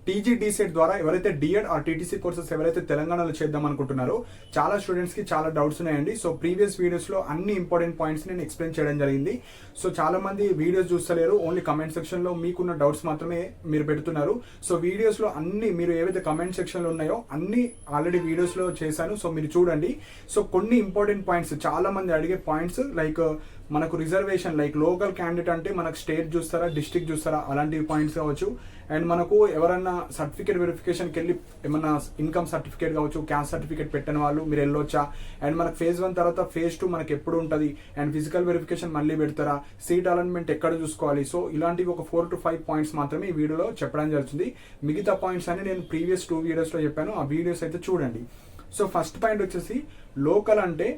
TG set ద్వారా ఎవరైతే D.Ed are TTC courses ఎవరైతే తెలంగాణలో చేద్దాం అనుకుంటున్నారో చాలా స్టూడెంట్స్ కి చాలా డౌట్స్ ఉన్నాయండి. సో ప్రీవియస్ వీడియోస్ లో అన్ని ఇంపార్టెంట్ పాయింట్స్ నేను ఎక్స్ప్లెయిన్ చేయడం జరిగింది. సో చాలా మంది వీడియోస్ చూస్తలేరు, ఓన్లీ కమెంట్ సెక్షన్ లో మీకున్న డౌట్స్ మాత్రమే మీరు పెడుతున్నారు. సో వీడియోస్ లో అన్ని మీరు ఏవైతే కమెంట్ సెక్షన్ లో ఉన్నాయో అన్ని ఆల్రెడీ వీడియోస్ లో చేశాను. సో మీరు చూడండి. సో కొన్ని ఇంపార్టెంట్ పాయింట్స్, చాలా మంది అడిగే పాయింట్స్ లైక్ మనకు రిజర్వేషన్, లైక్ లోకల్ క్యాండిడేట్ అంటే మనకు స్టేట్ చూస్తారా, డిస్ట్రిక్ట్ చూస్తారా, అలాంటి పాయింట్స్ కావచ్చు. అండ్ మనకు ఎవరన్నా సర్టిఫికేట్ వెరిఫికేషన్కి వెళ్ళి ఏమన్నా ఇన్కమ్ సర్టిఫికేట్ కావచ్చు, క్యాస్ట్ సర్టిఫికేట్ పెట్టిన వాళ్ళు మీరు వెళ్ళొచ్చా, అండ్ మనకు phase 1 తర్వాత phase 2 మనకి ఎప్పుడు ఉంటుంది, అండ్ ఫిజికల్ వెరిఫికేషన్ మళ్ళీ పెడతారా, సీట్ అలాట్మెంట్ ఎక్కడ చూసుకోవాలి. సో ఇలాంటివి ఒక 4 to 5 పాయింట్స్ మాత్రమే ఈ వీడియోలో చెప్పడం జరుగుతుంది. మిగతా పాయింట్స్ అని నేను ప్రీవియస్ 2 వీడియోస్లో చెప్పాను, ఆ వీడియోస్ అయితే చూడండి. సో ఫస్ట్ పాయింట్ వచ్చేసి లోకల్ అంటే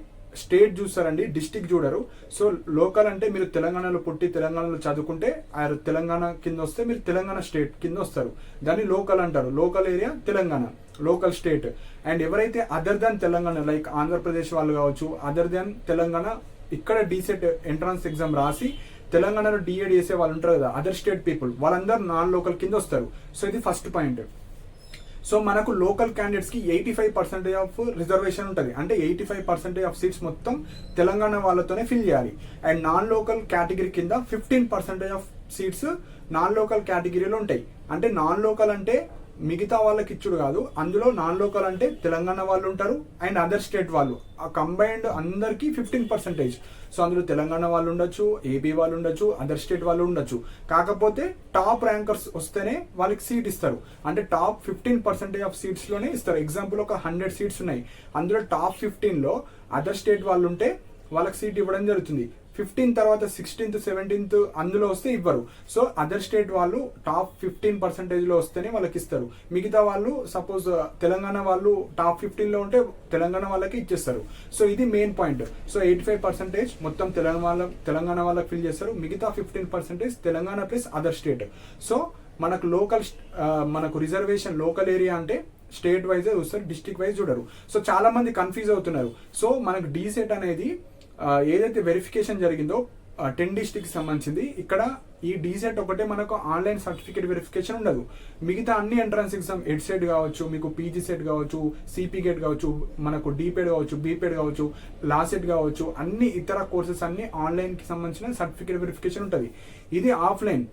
స్టేట్ చూస్తారండి, డిస్ట్రిక్ట్ చూడరు. సో లోకల్ అంటే మీరు తెలంగాణలో పుట్టి తెలంగాణలో చదువుకుంటే ఆ తెలంగాణ కింద వస్తే మీరు తెలంగాణ స్టేట్ కింద వస్తారు, దాన్ని లోకల్ అంటారు. Local area Telangana, local state. And ఎవరైతే other than Telangana like Andhra Pradesh వాళ్ళు కావచ్చు, అదర్ దాన్ తెలంగాణ ఇక్కడ డీసెట్ ఎంట్రన్స్ ఎగ్జామ్ రాసి తెలంగాణలో డిఎడ్ చేసే వాళ్ళు ఉంటారు కదా, అదర్ స్టేట్ పీపుల్, వాళ్ళందరూ నాన్ లోకల్ కింద వస్తారు. సో ఇది ఫస్ట్ పాయింట్. సో మనకు లోకల్ క్యాండిడేట్స్ కి 85% ఆఫ్ రిజర్వేషన్ ఉంటుంది, అంటే 85% ఆఫ్ సీట్స్ మొత్తం తెలంగాణ వాళ్ళతోనే ఫిల్ చేయాలి. అండ్ నాన్ లోకల్ కేటగిరీ కింద 15% ఆఫ్ సీట్స్ నాన్ లోకల్ కేటగిరీలో ఉంటాయి. అంటే నాన్ లోకల్ అంటే మిగతా వాళ్ళకి ఇచ్చుడు కాదు, అందులో నాన్ లోకల్ అంటే తెలంగాణ వాళ్ళు ఉంటారు అండ్ అదర్ స్టేట్ వాళ్ళు, ఆ కంబైన్డ్ అందరికి 15%. సో అందులో తెలంగాణ వాళ్ళు ఉండొచ్చు, ఏపీ వాళ్ళు ఉండొచ్చు, అదర్ స్టేట్ వాళ్ళు ఉండొచ్చు. కాకపోతే టాప్ ర్యాంకర్స్ వస్తేనే వాళ్ళకి సీట్ ఇస్తారు, అంటే టాప్ 15% ఆఫ్ సీట్స్ లోనే ఇస్తారు. ఎగ్జాంపుల్ ఒక 100 సీట్స్ ఉన్నాయి, అందులో టాప్ 15లో అదర్ స్టేట్ వాళ్ళు ఉంటే వాళ్ళకి సీట్ ఇవ్వడం జరుగుతుంది. 15 తర్వాత 16th 17th అందులో వస్తే ఇవ్వరు. సో అదర్ స్టేట్ వాళ్ళు టాప్ 15% లో వస్తేనే వాళ్ళకి ఇస్తారు. మిగతా వాళ్ళు సపోజ్ తెలంగాణ వాళ్ళు టాప్ 15 లో ఉంటే తెలంగాణ వాళ్ళకి ఇచ్చేస్తారు. సో ఇది మెయిన్ పాయింట్. సో 85% మొత్తం తెలంగాణ వాళ్ళకి ఫిల్ చేస్తారు, మిగతా 15% Telangana plus other state. So మనకు మనకు రిజర్వేషన్ లోకల్ ఏరియా అంటే స్టేట్ వైజ్ చూస్తారు, డిస్ట్రిక్ట్ వైజ్ చూడరు. సో చాలా మంది కన్ఫ్యూజ్ అవుతున్నారు. సో మనకు డీసెట్ అనేది ఏదైతే వెరిఫికేషన్ జరిగిందో 10 డిస్ట్రిక్ట్ సంబంధించింది, ఇక్కడ ఈ డీసెట్ ఒకటే మనకు ఆన్లైన్ సర్టిఫికేట్ వెరిఫికేషన్ ఉండదు. మిగతా అన్ని ఎంట్రన్స్ ఎగ్జామ్ ఎడ్సెట్ కావచ్చు, మీకు పీజీ సెట్ కావచ్చు, సిపి గేట్ కావచ్చు, మనకు డీపెడ్ కావచ్చు, బీపెడ్ కావచ్చు, లాసెట్ కావచ్చు, అన్ని ఇతర కోర్సెస్ అన్ని ఆన్లైన్ కి సంబంధించిన సర్టిఫికేట్ వెరిఫికేషన్ ఉంటుంది. ఇది ఆఫ్లైన్.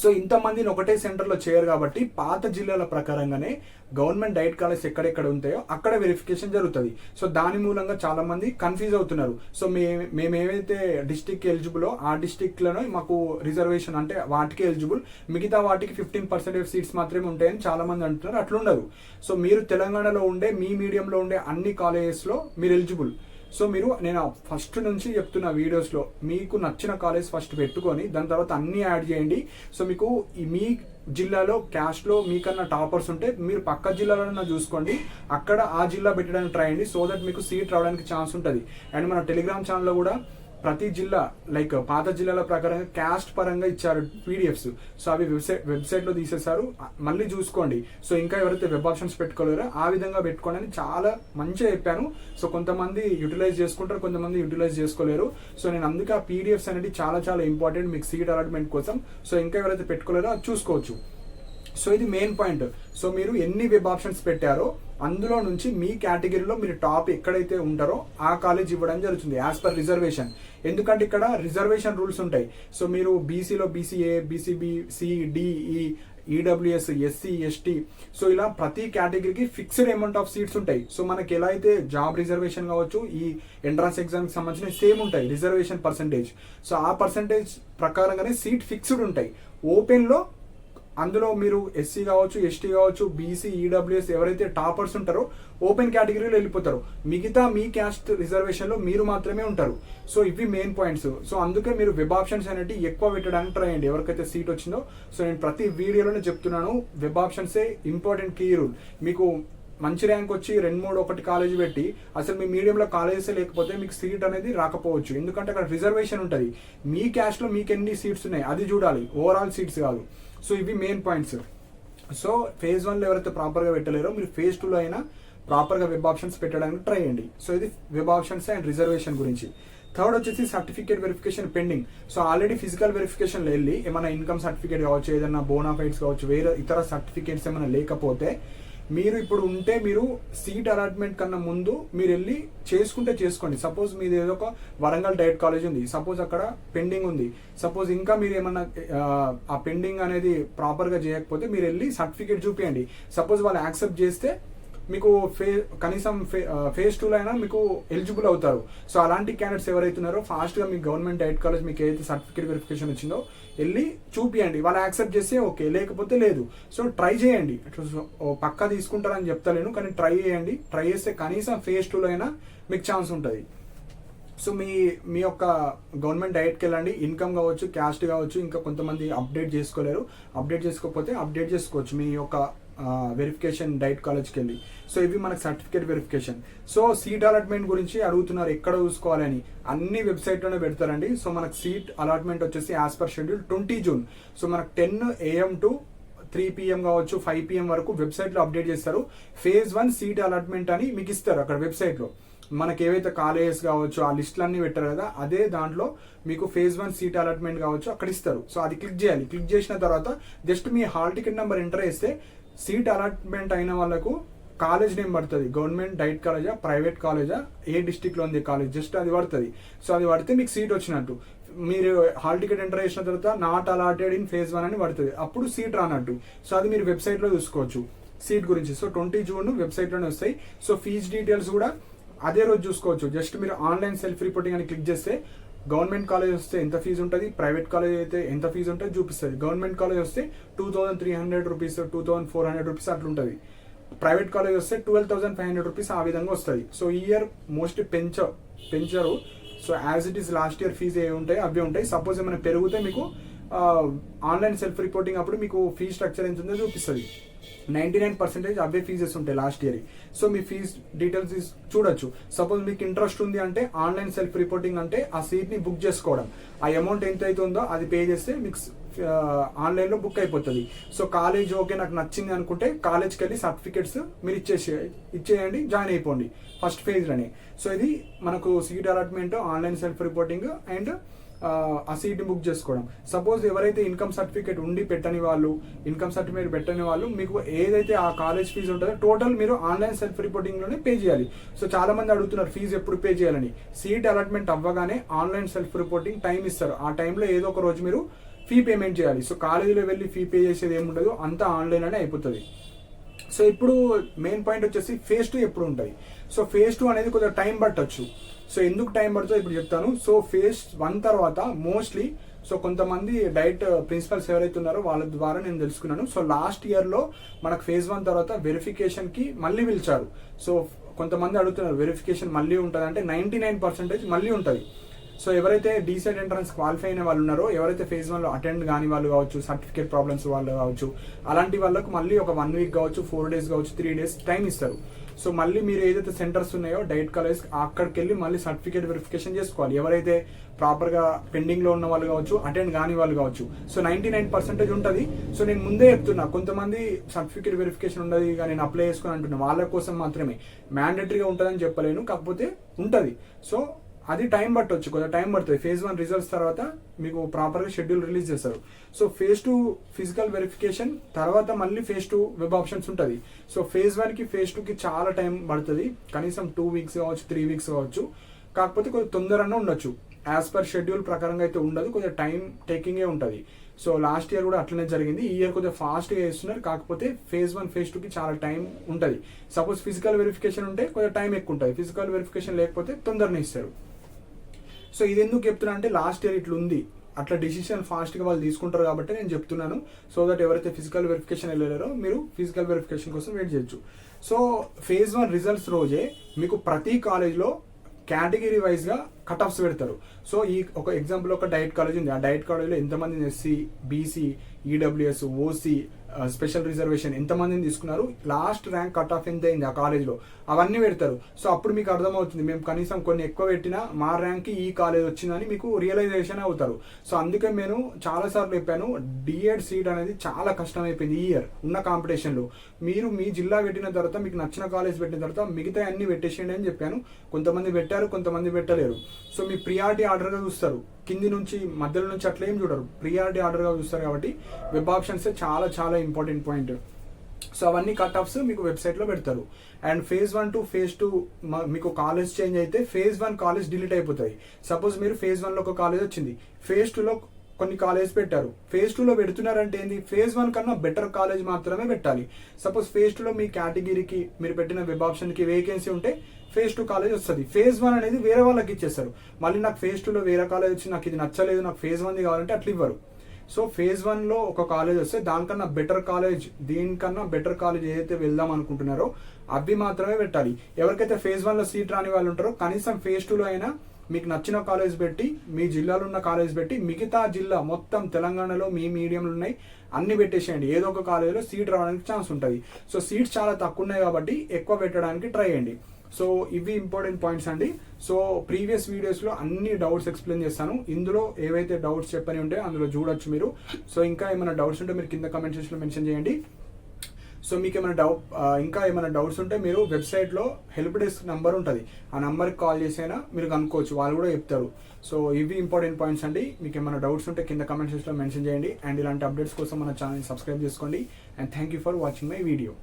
సో ఇంతమందిని ఒకటే సెంటర్లో చేయరు కాబట్టి పాత జిల్లాల ప్రకారంగానే గవర్నమెంట్ డైట్ కాలేజ్ ఎక్కడెక్కడ ఉంటాయో అక్కడ వెరిఫికేషన్ జరుగుతుంది. సో దాని మూలంగా చాలా మంది కన్ఫ్యూజ్ అవుతున్నారు. సో మేము ఏవైతే డిస్టిక్ ఎలిజిబులో ఆ డిస్టిక్లోనే మాకు రిజర్వేషన్ అంటే వాటికి ఎలిజిబుల్, మిగతా వాటికి 15% సీట్స్ మాత్రమే ఉంటాయని చాలా మంది అంటున్నారు. అట్లుండదు. సో మీరు తెలంగాణలో ఉండే మీ మీడియంలో ఉండే అన్ని కాలేజెస్లో మీరు ఎలిజిబుల్. సో నేను ఫస్ట్ నుంచి చెప్తున్న వీడియోస్లో మీకు నచ్చిన కాలేజ్ ఫస్ట్ పెట్టుకొని దాని తర్వాత అన్ని యాడ్ చేయండి. సో మీకు మీ జిల్లాలో క్యాస్ట్లో మీకన్నా టాపర్స్ ఉంటే మీరు పక్క జిల్లాలో చూసుకోండి, అక్కడ ఆ జిల్లా పెట్టడానికి ట్రై చేయండి. సో దట్ మీకు సీట్ రావడానికి ఛాన్స్ ఉంటుంది. అండ్ మన టెలిగ్రామ్ ఛానల్లో కూడా ప్రతి జిల్లా లైక్ పాత జిల్లాల ప్రకారంగా క్యాస్ట్ పరంగా ఇచ్చారు పీడిఎఫ్స్. సో అవి వెబ్సైట్లో తీసేశారు, మళ్ళీ చూసుకోండి. సో ఇంకా ఎవరైతే వెబ్ ఆప్షన్స్ పెట్టుకోలేరో ఆ విధంగా పెట్టుకోండి అని చాలా మంచిగా చెప్పాను. సో కొంతమంది యూటిలైజ్ చేసుకుంటారు, కొంతమంది యూటిలైజ్ చేసుకోలేరు. సో నేను అందుకే ఆ పీడిఎఫ్స్ అనేది చాలా చాలా ఇంపార్టెంట్ మీకు సీట్ అలాట్మెంట్ కోసం. సో ఇంకా ఎవరైతే పెట్టుకోలేరో అది చూసుకోవచ్చు. సో ఇది మెయిన్ పాయింట్. సో మీరు ఎన్ని వెబ్ ఆప్షన్స్ పెట్టారో అందులో నుంచి మీ కేటగిరీలో మీరు టాప్ ఎక్కడైతే ఉంటారో ఆ కాలేజ్ ఇవ్వడం జరుగుతుంది యాజ్ పర్ రిజర్వేషన్. ఎందుకంటే ఇక్కడ రిజర్వేషన్ రూల్స్ ఉంటాయి. సో మీరు బీసీలో BCA, BCB, CDE, EWS, SC, ST, so ఇలా ప్రతి కేటగిరీకి ఫిక్స్డ్ అమౌంట్ ఆఫ్ సీట్స్ ఉంటాయి. సో మనకి ఎలా అయితే జాబ్ రిజర్వేషన్ కావచ్చు, ఈ ఎంట్రన్స్ ఎగ్జామ్కి సంబంధించిన సేమ్ ఉంటాయి రిజర్వేషన్ పర్సంటేజ్. సో ఆ పర్సంటేజ్ ప్రకారంగానే సీట్ ఫిక్స్డ్ ఉంటాయి. ఓపెన్లో అందులో మీరు ఎస్సీ కావచ్చు, ఎస్టీ కావచ్చు, బీసీ, ఈడబ్ల్యూఎస్ ఎవరైతే టాపర్స్ ఉంటారో ఓపెన్ కేటగిరీలో వెళ్ళిపోతారు. మిగతా మీ క్యాస్ట్ రిజర్వేషన్లో మీరు మాత్రమే ఉంటారు. సో ఇవి మెయిన్ పాయింట్స్. సో అందుకే మీరు వెబ్ ఆప్షన్స్ అనేవి ఎక్కువ పెట్టడానికి ట్రై చేయండి ఎవరికైతే సీట్ వచ్చిందో. సో నేను ప్రతి వీడియోలోనే చెప్తున్నాను, వెబ్ ఆప్షన్సే ఇంపార్టెంట్ కీ రూల్. మీకు మంచి ర్యాంక్ వచ్చి 2, 3 ఒకటి కాలేజ్ పెట్టి అసలు మీ మీడియంలో కాలేజెస్ లేకపోతే మీకు సీట్ అనేది రాకపోవచ్చు. ఎందుకంటే అక్కడ రిజర్వేషన్ ఉంటుంది. మీ క్యాస్ట్లో మీకు ఎన్ని సీట్స్ ఉన్నాయి అది చూడాలి, ఓవరాల్ సీట్స్ కాదు. సో ఇవి మెయిన్ పాయింట్స్. సో phase 1లో ఎవరైతే ప్రాపర్గా పెట్టలేరో మీరు phase 2లో అయినా ప్రాపర్గా వెబ్ ఆప్షన్స్ పెట్టడానికి ట్రై చేయండి. సో ఇది వెబ్ ఆప్షన్స్ అండ్ రిజర్వేషన్ గురించి. థర్డ్ వచ్చేసి certificate verification pending. So already physical వెరిఫికేషన్లో వెళ్ళి ఏమైనా ఇన్కమ్ సర్టిఫికేట్ కావచ్చు, ఏదైనా బోనాఫైడ్స్ కావచ్చు, వేరే ఇతర సర్టిఫికేట్స్ ఏమైనా లేకపోతే మీరు ఇప్పుడు ఉంటే మీరు సీట్ అలాట్మెంట్ కన్నా ముందు మీరు వెళ్ళి చేసుకుంటే చేసుకోండి. సపోజ్ మీది ఏదో ఒక వరంగల్ డైట్ కాలేజ్ ఉంది, సపోజ్ అక్కడ పెండింగ్ ఉంది, సపోజ్ ఇంకా మీరు ఏమన్నా ఆ పెండింగ్ అనేది ప్రాపర్గా చేయకపోతే మీరు వెళ్ళి సర్టిఫికేట్ చూపించండి. సపోజ్ వాళ్ళు యాక్సెప్ట్ చేస్తే మీకు కనీసం ఫేజ్ 2లో అయినా మీకు ఎలిజిబుల్ అవుతారు. సో అలాంటి క్యాండిడేట్స్ ఎవరైతే ఉన్నారో ఫాస్ట్గా మీ గవర్నమెంట్ డైట్ కాలేజ్ మీకు ఏదైతే సర్టిఫికేట్ వెరిఫికేషన్ వచ్చిందో వెళ్ళి చూపియండి. వాళ్ళు యాక్సెప్ట్ చేస్తే ఓకే, లేకపోతే లేదు. సో ట్రై చేయండి. పక్కా తీసుకుంటారని చెప్తలేను, కానీ ట్రై చేయండి. ట్రై చేస్తే కనీసం ఫేజ్ 2లో అయినా మీకు ఛాన్స్ ఉంటుంది. సో మీ యొక్క గవర్నమెంట్ డైట్కి వెళ్ళండి. ఇన్కమ్ కావచ్చు, క్యాస్ట్ కావచ్చు, ఇంకా కొంతమంది అప్డేట్ చేసుకోలేరు. అప్డేట్ చేసుకోకపోతే అప్డేట్ చేసుకోవచ్చు మీ యొక్క వెరిఫికేషన్ డైట్ కాలేజ్కి వెళ్ళి. సో ఇవి మనకు certificate verification. So seat allotment గురించి అడుగుతున్నారు, ఎక్కడ చూసుకోవాలని. అన్ని వెబ్సైట్లోనే పెడతారండి. సో మనకు సీట్ అలాట్మెంట్ వచ్చేసి as per schedule 20 June. So మనకు 10 AM to 3 PM కావచ్చు, 5 PM వరకు వెబ్సైట్లో అప్డేట్ చేస్తారు. ఫేజ్ 1 సీట్ అలాట్మెంట్ అని మీకు ఇస్తారు అక్కడ వెబ్సైట్లో. మనకి ఏవైతే కాలేజెస్ కావచ్చు ఆ లిస్టులన్నీ పెట్టారు కదా, అదే దాంట్లో మీకు ఫేజ్ 1 సీట్ అలాట్మెంట్ కావచ్చు అక్కడ ఇస్తారు. సో అది క్లిక్ చేయాలి. క్లిక్ చేసిన తర్వాత జస్ట్ మీ హాల్ టికెట్ నెంబర్ ఎంటర్ చేస్తే సీట్ అలాట్మెంట్ అయిన వాళ్ళకు కాలేజ్ నేమ్ పడుతుంది. గవర్నమెంట్ డైట్ కాలేజా, ప్రైవేట్ కాలేజా, ఏ డిస్టిక్లో ఉంది కాలేజ్, జస్ట్ అది పడుతుంది. సో అది పడితే మీకు సీట్ వచ్చినట్టు. మీరు హాల్ టికెట్ ఎంటర్ చేసిన తర్వాత నాట్ అలాటెడ్ ఇన్ ఫేజ్ 1 అని పడుతుంది, అప్పుడు సీట్ రానట్టు. సో అది మీరు వెబ్సైట్లో చూసుకోవచ్చు సీట్ గురించి. సో 20 జూన్ వెబ్సైట్లోనే వస్తాయి. సో ఫీజ్ డీటెయిల్స్ కూడా అదే రోజు చూసుకోవచ్చు. జస్ట్ మీరు ఆన్లైన్ సెల్ఫ్ రిపోర్టింగ్ అని క్లిక్ చేస్తే గవర్నమెంట్ కాలేజ్ వస్తే ఎంత ఫీజు ఉంటుంది, ప్రైవేట్ కాలేజ్ అయితే ఎంత ఫీజు ఉంటుంది చూపిస్తుంది. గవర్నమెంట్ కాలేజ్ వస్తే 2300 రూపీస్, 2400 రూపీస్ అట్లా ఉంటుంది. ప్రైవేట్ కాలేజ్ వస్తే 12500 రూపీస్ ఆ విధంగా వస్తుంది. సో ఈ ఇయర్ మోస్ట్లీ పెంచరు. So as it is last year fee ఏ ఉంటాయి అవే ఉంటాయి. సపోజ్ ఏమైనా పెరిగితే మీకు ఆన్లైన్ సెల్ఫ్ రిపోర్టింగ్ అప్పుడు మీకు ఫీ స్ట్రక్చర్ ఎంత ఉందో చూపిస్తుంది. 99% అవే ఫీజెస్ ఉంటాయి లాస్ట్ ఇయర్. సో మీ ఫీజ్ డీటెయిల్స్ చూడొచ్చు. సపోజ్ మీకు ఇంట్రెస్ట్ ఉంది అంటే ఆన్లైన్ సెల్ఫ్ రిపోర్టింగ్ అంటే ఆ సీట్ని బుక్ చేసుకోవడం. ఆ అమౌంట్ ఎంత అయితే ఉందో అది పే చేస్తే మీకు ఆన్లైన్లో బుక్ అయిపోతుంది. సో కాలేజ్ ఓకే నాకు నచ్చింది అనుకుంటే కాలేజ్కి వెళ్ళి సర్టిఫికేట్స్ మీరు ఇచ్చేయండి, జాయిన్ అయిపోండి ఫస్ట్ ఫేజ్లోనే. సో ఇది మనకు seat allotment, online self reporting and ఆ సీట్ని బుక్ చేసుకోవడం. సపోజ్ ఎవరైతే ఇన్కమ్ సర్టిఫికేట్ ఉండి పెట్టని వాళ్ళు, ఇన్కమ్ సర్టిఫికేట్ పెట్టని వాళ్ళు, మీకు ఏదైతే ఆ కాలేజ్ ఫీజు ఉంటుందో టోటల్ మీరు ఆన్లైన్ సెల్ఫ్ రిపోర్టింగ్లోనే పే చేయాలి. సో చాలా మంది అడుగుతున్నారు ఫీజు ఎప్పుడు పే చేయాలని. సీట్ అలాట్మెంట్ అవ్వగానే ఆన్లైన్ సెల్ఫ్ రిపోర్టింగ్ టైం ఇస్తారు. ఆ టైంలో ఏదో ఒక రోజు మీరు ఫీ పేమెంట్ చేయాలి. సో కాలేజీలో వెళ్ళి ఫీ పే చేసేది ఏముండదు, అంతా ఆన్లైన్లోనే అయిపోతుంది. సో ఇప్పుడు మెయిన్ పాయింట్ వచ్చేసి ఫేజ్ 2 ఎప్పుడు ఉంటుంది. సో ఫేజ్ 2 అనేది కొద్దిగా టైం పట్టొచ్చు. సో ఎందుకు టైం పడుతుందో ఇప్పుడు చెప్తాను. సో ఫేజ్ 1 తర్వాత మోస్ట్లీ సో కొంతమంది డైట్ ప్రిన్సిపల్స్ ఎవరైతే ఉన్నారో వాళ్ళ ద్వారా నేను తెలుసుకున్నాను. సో లాస్ట్ ఇయర్లో మనకు ఫేజ్ 1 తర్వాత వెరిఫికేషన్కి మళ్ళీ పిలిచారు. సో కొంతమంది అడుగుతున్నారు వెరిఫికేషన్ మళ్ళీ ఉంటుంది అంటే 99% మళ్ళీ ఉంటుంది. సో ఎవరైతే డీసెట్ ఎంట్రన్స్ క్వాలిఫై అయిన వాళ్ళు ఉన్నారో, ఎవరైతే ఫేజ్ 1లో అటెండ్ కాని వాళ్ళు కావచ్చు, సర్టిఫికేట్ ప్రాబ్లమ్స్ వాళ్ళు కావచ్చు, అలాంటి వాళ్ళకు మళ్ళీ ఒక 1 వీక్ కావచ్చు, 4 డేస్ కావచ్చు, 3 డేస్ టైం ఇస్తారు. సో మళ్ళీ మీరు ఏదైతే సెంటర్స్ ఉన్నాయో డైట్ కాలేజ్ అక్కడికి వెళ్ళి మళ్ళీ సర్టిఫికేట్ వెరిఫికేషన్ చేసుకోవాలి. ఎవరైతే ప్రాపర్గా పెండింగ్లో ఉన్న వాళ్ళు కావచ్చు, అటెండ్ కాని వాళ్ళు కావచ్చు. సో 99% ఉంటుంది. సో నేను ముందే చెప్తున్నా, కొంతమంది సర్టిఫికేట్ వెరిఫికేషన్ ఉండదు ఇక నేను అప్లై చేసుకుని అంటున్నా, వాళ్ళ కోసం మాత్రమే. మ్యాండేటరీగా ఉంటుందని చెప్పలేను, కాకపోతే ఉంటుంది. సో అది టైం పట్టవచ్చు, కొంచెం టైం పడుతుంది. ఫేజ్ 1 రిజల్ట్స్ తర్వాత మీకు ప్రాపర్గా షెడ్యూల్ రిలీజ్ చేస్తారు. సో ఫేజ్ 2 ఫిజికల్ వెరిఫికేషన్ తర్వాత మళ్ళీ ఫేజ్ 2 వెబ్ ఆప్షన్స్ ఉంటుంది. సో ఫేజ్ 1కి ఫేజ్ 2కి చాలా టైం పడుతుంది, కనీసం 2 వీక్స్ కావచ్చు, 3 వీక్స్ కావచ్చు. కాకపోతే కొంచెం తొందరగా ఉండొచ్చు. యాజ్ పర్ షెడ్యూల్ ప్రకారంగా అయితే ఉండదు, కొంచెం టైం టేకింగే ఉంటుంది. సో లాస్ట్ ఇయర్ కూడా అట్లనే జరిగింది. ఈ ఇయర్ కొంచెం ఫాస్ట్గా చేస్తున్నారు, కాకపోతే ఫేజ్ 1 ఫేజ్ 2కి చాలా టైం ఉంటుంది. సపోజ్ ఫిజికల్ వెరిఫికేషన్ ఉంటే కొంచెం టైం ఎక్కువ ఉంటుంది, ఫిజికల్ వెరిఫికేషన్ లేకపోతే తొందరనే ఇస్తారు. సో ఇది ఎందుకు చెప్తున్నా అంటే లాస్ట్ ఇయర్ ఇట్లా ఉంది, అట్లా డిసిషన్ ఫాస్ట్గా వాళ్ళు తీసుకుంటారు కాబట్టి నేను చెప్తున్నాను. సో దట్ ఎవరైతే ఫిజికల్ వెరిఫికేషన్ వెళ్ళారో మీరు ఫిజికల్ వెరిఫికేషన్ కోసం వెయిట్ చేయొచ్చు. సో ఫేజ్ 1 రిజల్ట్స్ రోజే మీకు ప్రతి కాలేజ్లో కేటగిరీ వైజ్గా కట్ ఆఫ్స్ పెడతారు. సో ఈ ఒక ఎగ్జాంపుల్ ఒక డైట్ కాలేజ్ ఉంది, ఆ డైట్ కాలేజ్లో ఎంతమంది SC, BC, EWS, OC, special reservation ఎంతమందిని తీసుకున్నారు, లాస్ట్ ర్యాంక్ కట్ ఆఫ్ ఎంత అయింది ఆ కాలేజ్లో, అవన్నీ పెడతారు. సో అప్పుడు మీకు అర్థమవుతుంది మేము కనీసం కొన్ని ఎక్కువ పెట్టినా మా ర్యాంక్కి ఈ కాలేజ్ వచ్చిందని మీకు రియలైజేషన్ అవుతారు. సో అందుకే నేను చాలాసార్లు చెప్పాను, డిఎడ్ సీట్ అనేది చాలా కష్టమైపోయింది ఈ ఇయర్ ఉన్న కాంపిటీషన్లో. మీరు మీ జిల్లా పెట్టిన తర్వాత మీకు నచ్చిన కాలేజ్ పెట్టిన తర్వాత మిగతా అన్ని పెట్టేసేయండి అని చెప్పాను. కొంతమంది పెట్టారు, కొంతమంది పెట్టలేరు. సో మీ ప్రియారిటీ ఆర్డర్గా చూస్తారు, కింది నుంచి మధ్యలో నుంచి అట్లా ఏం చూడరు, ప్రియారిటీ ఆర్డర్గా చూస్తారు. కాబట్టి వెబ్ ఆప్షన్స్ చాలా చాలా ఇంపార్టెంట్ పాయింట్. సో అవన్నీ కట్ ఆఫ్స్ మీకు వెబ్సైట్లో పెడతారు. అండ్ phase 1 to phase 2 మీకు కాలేజ్ చేంజ్ అయితే phase 1 కాలేజ్ డిలీట్ అయిపోతాయి. సపోజ్ మీరు phase 1లో ఒక కాలేజ్ వచ్చింది, phase 2లో కొన్ని కాలేజ్ పెట్టారు, phase 2లో పెడుతున్నారంటే ఏంది, phase 1 కన్నా బెటర్ కాలేజ్ మాత్రమే పెట్టాలి. సపోజ్ phase 2లో మీ కేటగిరీకి మీరు పెట్టిన వెబ్ ఆప్షన్కి వేకెన్సీ ఉంటే phase 2 కాలేజ్ వస్తుంది. phase 1 అనేది వేరే వాళ్ళకి ఇచ్చేస్తారు. మళ్ళీ నాకు phase 2లో వేరే కాలేజ్ వచ్చి నాకు ఇది నచ్చలేదు, నాకు phase 1 కావాలంటే అట్లా ఇవ్వరు. సో phase 1లో ఒక కాలేజ్ వస్తే దానికన్నా బెటర్ కాలేజ్, దీనికన్నా బెటర్ కాలేజ్ ఏదైతే వెళ్దాం అనుకుంటున్నారో అవి మాత్రమే పెట్టాలి. ఎవరికైతే phase 1లో సీట్ రాని వాళ్ళు ఉంటారో కనీసం phase 2లో అయినా మీకు నచ్చిన కాలేజ్ పెట్టి, మీ జిల్లాలో ఉన్న కాలేజ్ పెట్టి, మిగతా జిల్లా మొత్తం తెలంగాణలో మీ మీడియంలు ఉన్నాయి అన్ని పెట్టేసేయండి. ఏదో ఒక కాలేజీలో సీట్ రావడానికి ఛాన్స్ ఉంటుంది. సో సీట్స్ చాలా తక్కువ ఉన్నాయి కాబట్టి ఎక్కువ పెట్టడానికి ట్రై చేయండి. సో ఇవి ఇంపార్టెంట్ పాయింట్స్ అండి. సో ప్రీవియస్ వీడియోస్లో అన్ని డౌట్స్ ఎక్స్ప్లెయిన్ చేస్తాను. ఇందులో ఏవైతే డౌట్స్ చెప్పని ఉంటే అందులో చూడొచ్చు మీరు. సో ఇంకా ఏమైనా డౌట్స్ ఉంటే మీరు కింద కమెంట్ సెక్షన్లో మెన్షన్ చేయండి. సో మీకు ఏమైనా ఇంకా ఏమైనా డౌట్స్ ఉంటే మీరు వెబ్సైట్లో హెల్ప్ డెస్క్ నెంబర్ ఉంటుంది, ఆ నెంబర్కి కాల్ చేసైనా మీరు కనుక్కోవచ్చు, వాళ్ళు కూడా చెప్తారు. సో ఇవి ఇంపార్టెంట్ పాయింట్స్ అండి. మీకు ఏమైనా డౌట్స్ ఉంటే కింద కమెంట్ సెక్షన్లో మెన్షన్ చేయండి. అండ్ ఇలాంటి అప్డేట్స్ కోసం మన ఛానల్ సబ్స్క్రైబ్ చేసుకోండి. And thank you for watching my video.